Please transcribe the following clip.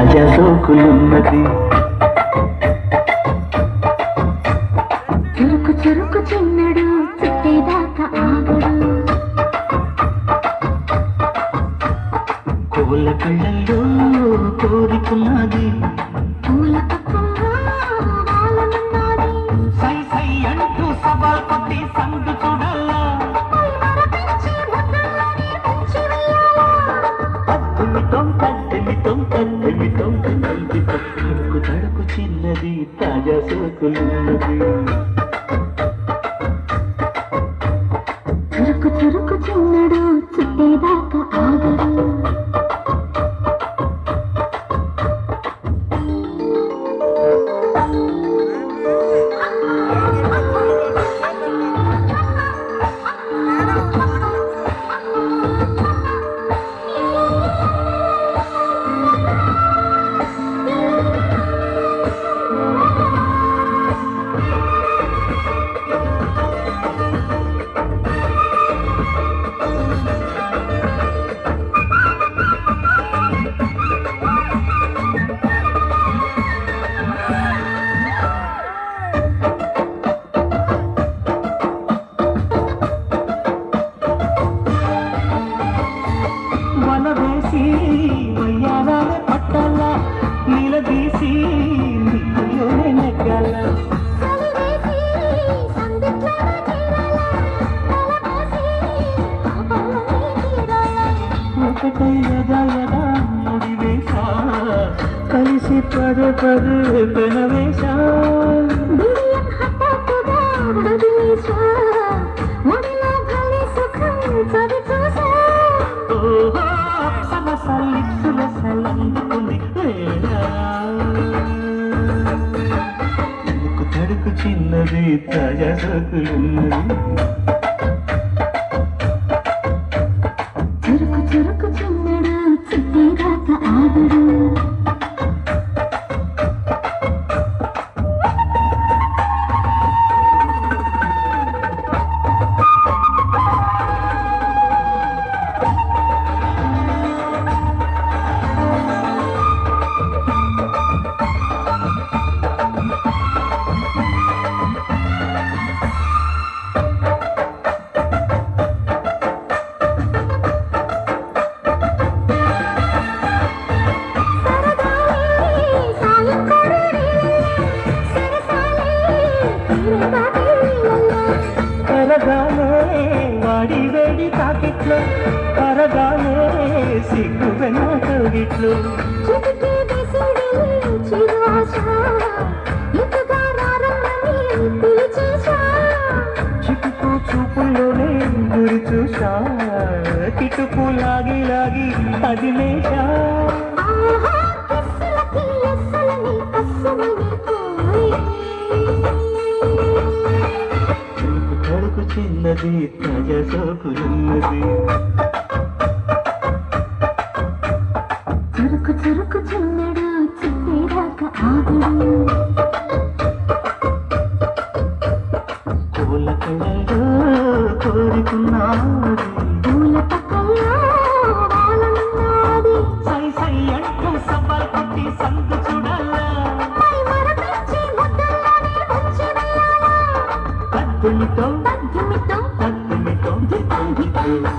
తాజా సోకులున్నది. చురుకు చురుకు చిన్నడు చుట్టేదాకా ఆగడు. కోళ్ళ కళ్ళల్లో కోరికున్నది. పూల పక్కన వాలనున్నది. సై సై అంటూ సవాల్ కొట్టి సందు చూడాలా. మరపించి ముద్దులని ముంచి వెయ్యాలా. అద్దుమితం కద్దెమితం కద్దెమితం కద్దెమితం తడుకు తడుకు చిన్నది తాజా సోకులున్నది. చురుకు చురుకు చిన్నడు చుట్టేదాకా ఆగడు. వల వేసి వయ్యారాలే పట్టాల, నిలదీసి నిక్కులోనే నెగ్గాల. చలివేసి సందిట్లోన చేరాలా. తలపోసి పాపాలని తీరాలా. ఒకటై యదా యదా ముడివేశా, కలిసి పదే పదే పెనవేశా. బిడియం హఠాత్తుగా వదిలేశా. ఒడిలో భలే సుఖం చవి చూసా. ఓహో సలసలిప్సుల సలందుకుంది వేళ. తడుకు తడుకు చిన్నది తాజా సోకులున్నది. చురుకు చురుకు చిన్నడు చుట్టేదాకా ఆగడు. కరగానే వాడి వేడి తాకిట్లో, కరగానే సిగ్గు వెన్న కవిట్లో. చిటుకు చూపుల్లోనే గురి చూసా, కిటుకు లాగి లాగి అదిలేశా. తడుకు తడుకు చిన్నది తాజా సోకులున్నది.